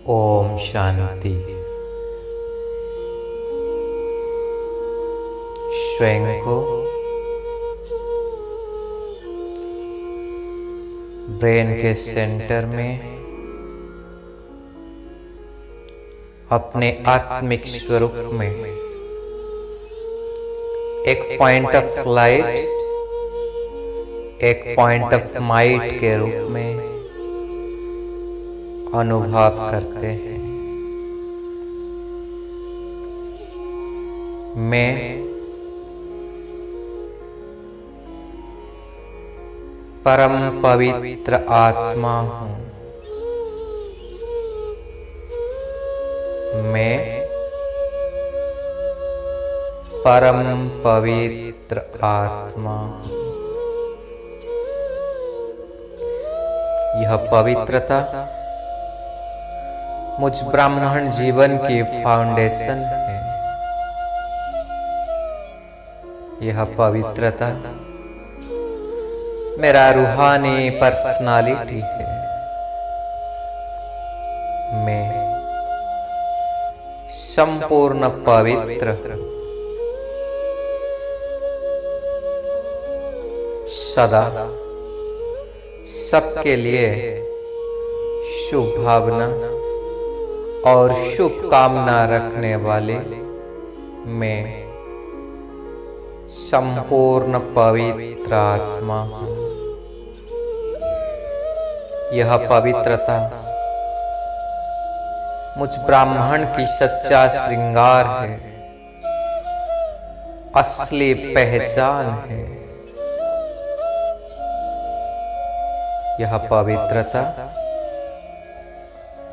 ओम शांति। स्वयं को ब्रेन के सेंटर में अपने आत्मिक स्वरूप में एक पॉइंट ऑफ लाइट, एक पॉइंट ऑफ माइट के रूप में अनुभव करते हैं। मैं परम पवित्र आत्मा हूँ। मैं परम पवित्र आत्मा हूँ। यह पवित्रता मुझ ब्राह्मण जीवन की फाउंडेशन है। यह पवित्रता मेरा रूहानी पर्सनालिटी है। मैं संपूर्ण पवित्र, सदा सबके लिए शुभ भावना और शुभ कामना रखने वाले मैं संपूर्ण पवित्र आत्मा हूँ। यह पवित्रता मुझ ब्राह्मण की सच्चा श्रृंगार है, असली पहचान है। यह पवित्रता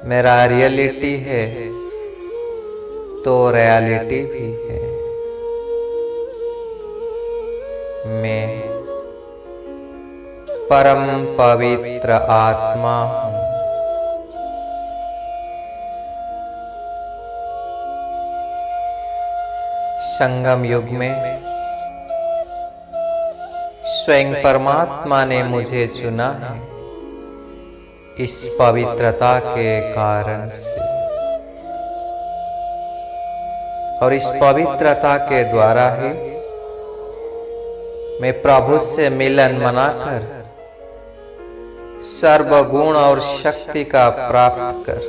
मेरा रियलिटी है तो रियलिटी भी है। मैं परम पवित्र आत्मा हूँ। संगम युग में स्वयं परमात्मा ने मुझे चुना है इस पवित्रता के कारण से, और इस पवित्रता के द्वारा ही मैं प्रभु से मिलन मनाकर सर्वगुण और शक्ति का प्राप्त कर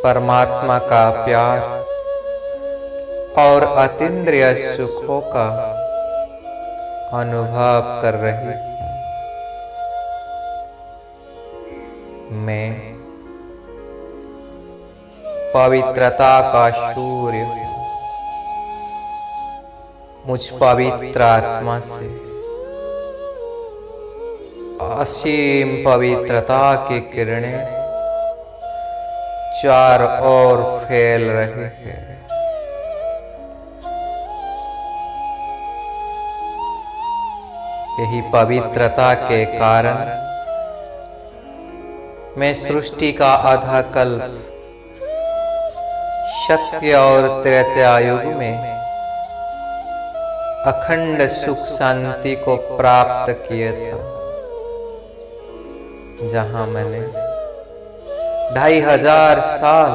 परमात्मा का प्यार और अतीन्द्रिय सुखों का अनुभव कर रही हूँ। मैं पवित्रता का सूर्य हूँ। मुझ पवित्र आत्मा से असीम पवित्रता की किरणें चारों ओर फैल रही हैं। यही पवित्रता के कारण मैं सृष्टि का आधा कल्प सत्य और त्रेता युग में अखंड सुख शांति को प्राप्त किया था, जहां मैंने 2500 साल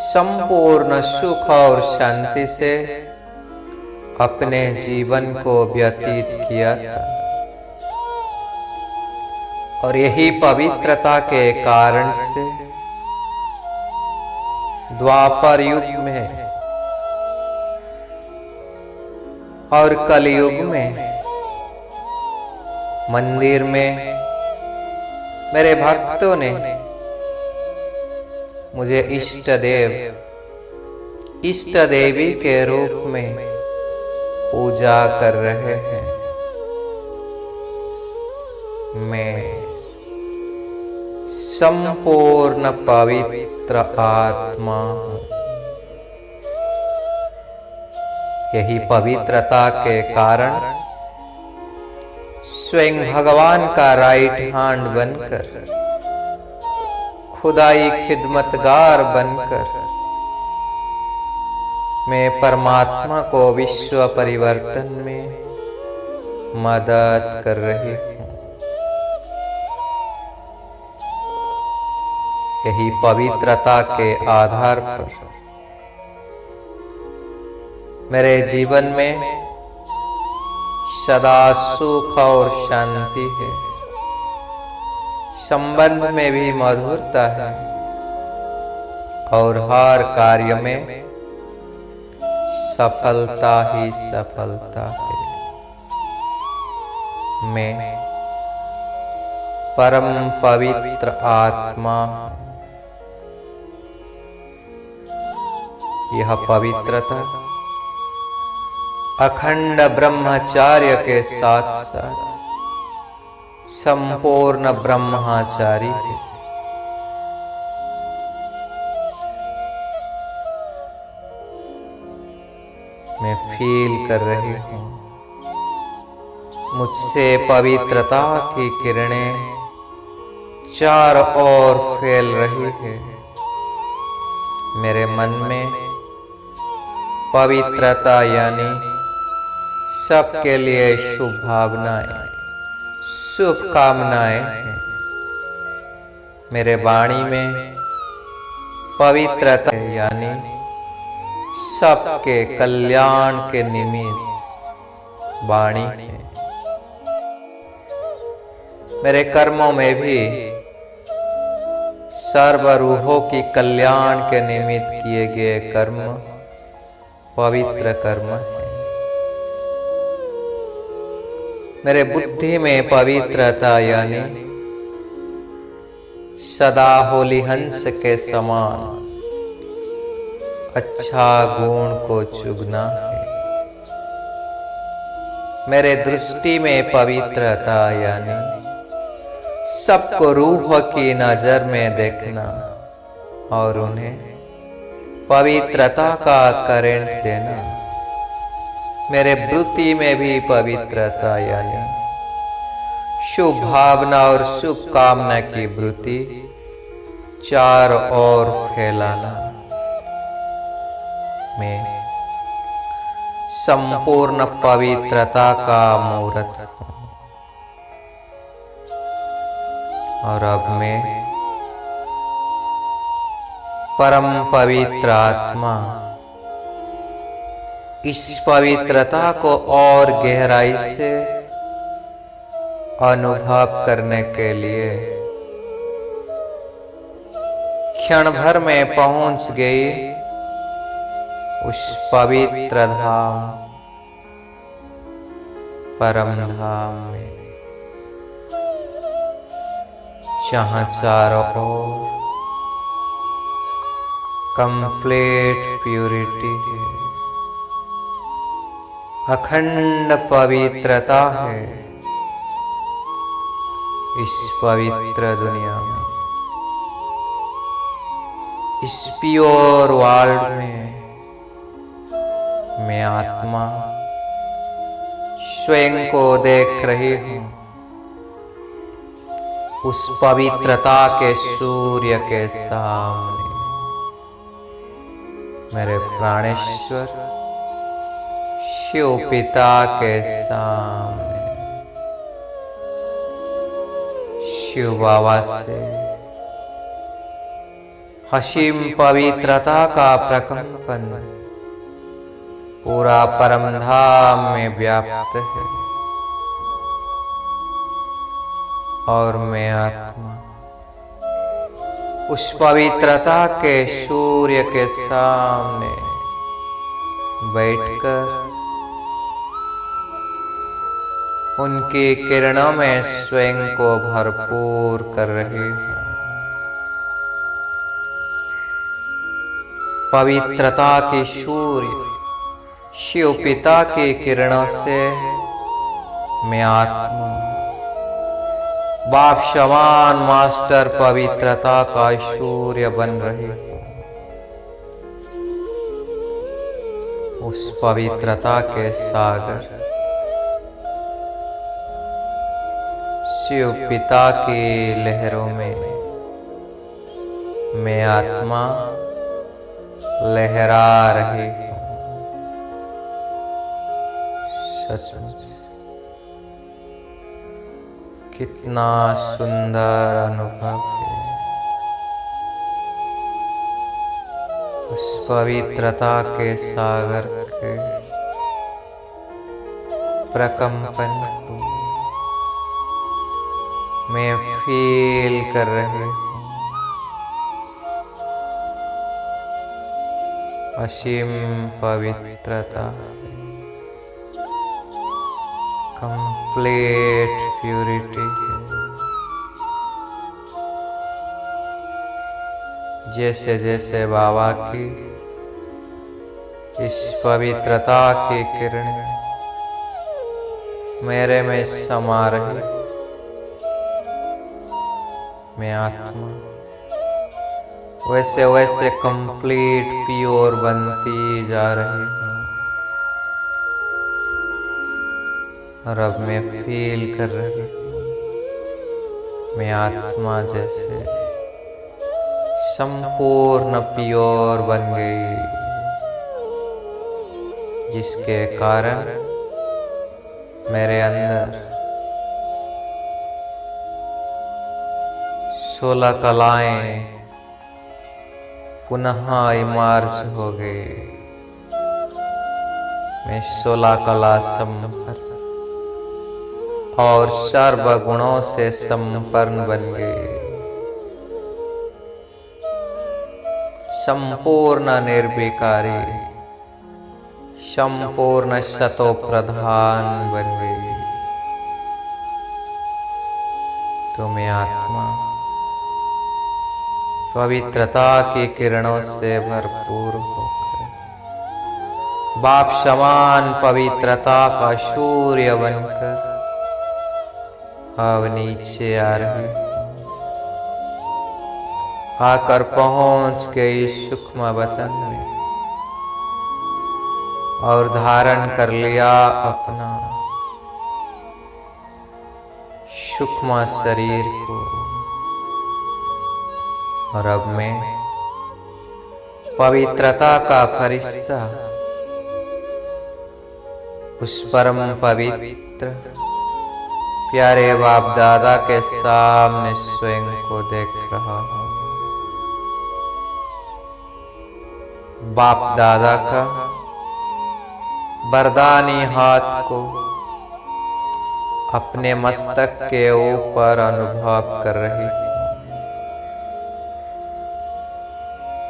संपूर्ण सुख और शांति से अपने जीवन को व्यतीत किया था। और यही पवित्रता के कारण से द्वापर युग में और कलयुग में मंदिर में मेरे भक्तों ने मुझे इष्ट देव, इष्ट देवी के रूप में पूजा कर रहे हैं। मैं संपूर्ण पवित्र आत्मा हूँ। यही पवित्रता के कारण स्वयं भगवान का राइट हैंड बनकर, खुदाई खिदमतगार बनकर मैं परमात्मा को विश्व परिवर्तन में मदद कर रही हूँ। यही पवित्रता के आधार पर मेरे जीवन में सदा सुख और शांति है, संबंध में भी मधुरता है और हर कार्य में सफलता ही सफलता है। मैं परम पवित्र आत्मा, यह पवित्रता अखंड ब्रह्मचार्य के साथ साथ संपूर्ण ब्रह्मचारी है। मैं फील कर रही हूँ मुझसे पवित्रता की किरणें चारों ओर फैल रही है। मेरे मन में पवित्रता यानी सबके लिए शुभ भावनाएं, शुभकामनाएं हैं। मेरे वाणी में पवित्रता यानी सबके कल्याण के निमित्त वाणी है। मेरे कर्मों में भी सर्व रूहों की कल्याण के निमित्त किए गए कर्म पवित्र कर्म है। मेरे बुद्धि में पवित्रता यानी सदा होली हंस के समान अच्छा गुण को चुगना है। मेरे दृष्टि में पवित्रता यानी सबको रूह की नजर में देखना और उन्हें पवित्रता का करंट देना। मेरे वृत्ति में भी पवित्रता यानी शुभ भावना और शुभ कामना की वृत्ति चारों ओर फैलाना। मैं संपूर्ण पवित्रता का मूर्त हूँ और अब मैं परम पवित्र आत्मा इस पवित्रता को और गहराई से अनुभव करने के लिए क्षण भर में पहुंच गई उस पवित्र धाम, परम धाम में, जहाँ चारों ओर कंप्लीट प्यूरिटी है, अखंड पवित्रता है। इस पवित्र दुनिया में, इस प्योर वर्ल्ड में मैं आत्मा स्वयं को देख रही हूँ उस पवित्रता के सूर्य के सामने। मेरे प्राणेश्वर शिव पिता के सामने, शिव बाबा से असीम पवित्रता का प्रकंपन पूरा परम धाम में व्याप्त है और मैं आत्मा उस पवित्रता के सूर्य के सामने बैठकर उनकी किरणों में स्वयं को भरपूर कर रही हूँ। पवित्रता की सूर्य शिव पिता की किरणों से मैं आत्मा बाप समान मास्टर पवित्रता का सूर्य बन रही हूँ। उस पवित्रता के सागर शिव पिता की लहरों में मैं आत्मा लहरा रही हूँ। सचमुच कितना सुंदर अनुभव है। उस पवित्रता के सागर के प्रकंपन को मैं फील कर रही हूँ। असीम पवित्रता, कंप्लीट प्यूरिटी, जैसे जैसे बाबा की इस पवित्रता की किरणें मेरे में समा रही, मैं आत्मा वैसे वैसे कंप्लीट प्योर बनती जा रही हूँ। और अब मैं फील कर रही हूँ, मैं आत्मा जैसे संपूर्ण प्योर बन गई, जिसके कारण मेरे अंदर 16 कलाएं पुनः इमर्ज हो गई। मैं 16 कला संपन्न और सर्व गुणों से संपन्न बन गई, संपूर्ण निर्विकारी, संपूर्ण सतो प्रधान बन गई। तो मैं आत्मा पवित्रता की किरणों से भरपूर होकर बाप समान पवित्रता का सूर्य बनकर अब नीचे आ रही, आकर पहुंच गई सूक्ष्म वतन में और धारण कर लिया अपना सूक्ष्म शरीर को। और अब मैं पवित्रता का फरिश्ता उस परम पवित्र प्यारे बाप दादा के सामने स्वयं को देख रहा हूँ। बाप दादा का वरदानी हाथ को अपने मस्तक के ऊपर अनुभव कर रही हूँ।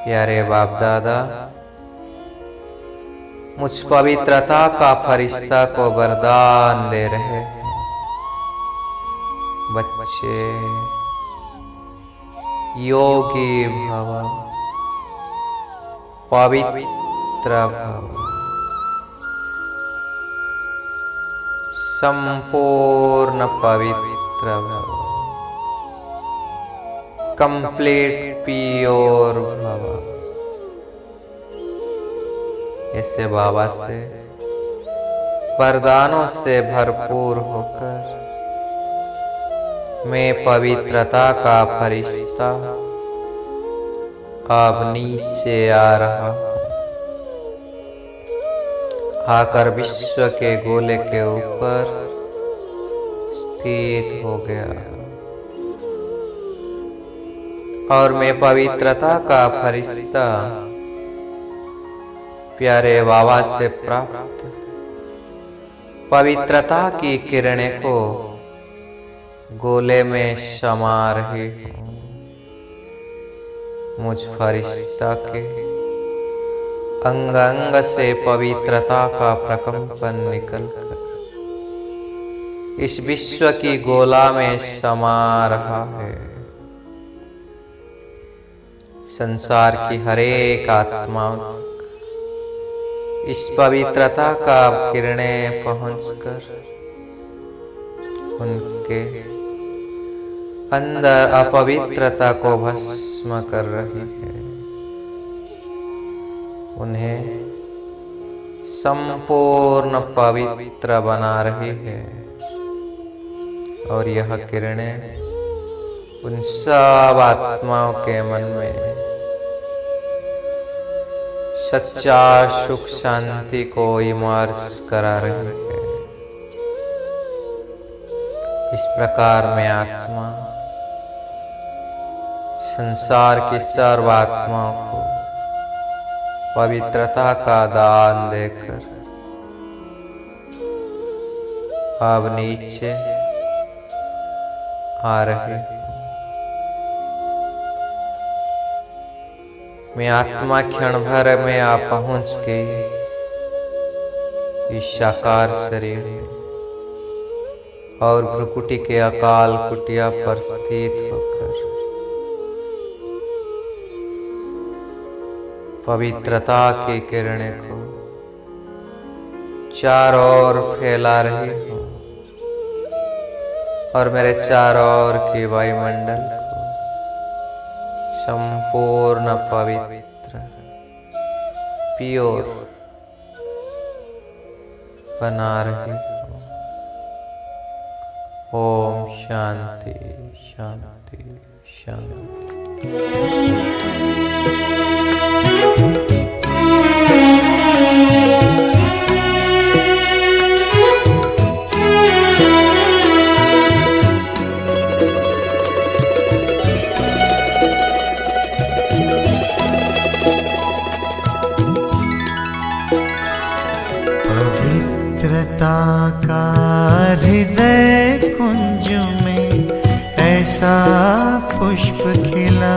प्यारे बाप दादा मुझ पवित्रता का फरिश्ता को वरदान दे रहे हैं। बच्चे योगी भव, पवित्र भव, संपूर्ण पवित्र भव, कंप्लीट प्योर भव। ऐसे बाबा से वरदानों से भरपूर होकर मैं पवित्रता का फरिश्ता अब नीचे आ रहा हूँ, आकर विश्व के गोले के ऊपर स्थित हो गया। और मैं पवित्रता का फरिश्ता प्यारे बाबा से प्राप्त पवित्रता की किरणें को गोले में समा रही हूँ। मुझ फरिश्ता के अंग अंग से पवित्रता का प्रकंपन निकलकर इस विश्व की गोला में समा रहा है। संसार की हरेक आत्माओं तक इस पवित्रता का किरणें पहुंचकर उनके अंदर अपवित्रता को भस्म कर रही है, उन्हें संपूर्ण पवित्र बना रही है। और यह किरणें उन सब आत्माओं के मन में सच्चा सुख शांति को इमर्ज करा रही है। इस प्रकार में आत्मा संसार की सर्व आत्माओं को पवित्रता का दान देकर अब नीचे आ रहे हूँ। मैं आत्मा क्षण भर में आ पहुंच गई इस साकार शरीर में और भ्रुकुटी के अकाल कुटिया पर स्थित होकर पवित्रता की किरणें को चारों ओर फैला रही हूँ और मेरे चारों ओर के वायुमंडल को संपूर्ण पवित्र प्योर बना रही हूँ। ओम शांति शांति शांति। पवित्रता का हृदय कुंज में ऐसा पुष्प खिला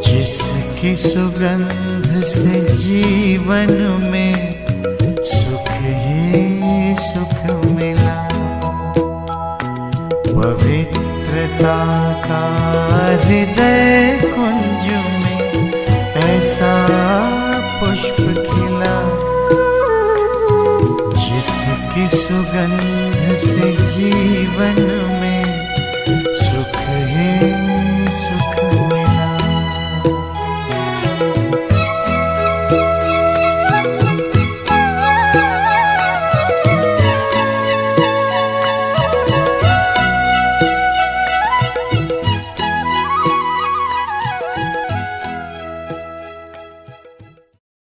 जिसकी सुगंध से जीवन में सुख ही सुख मिला। पवित्रता का हृदय कुंज में ऐसा पुष्प खिला जिसकी सुगंध से जीवन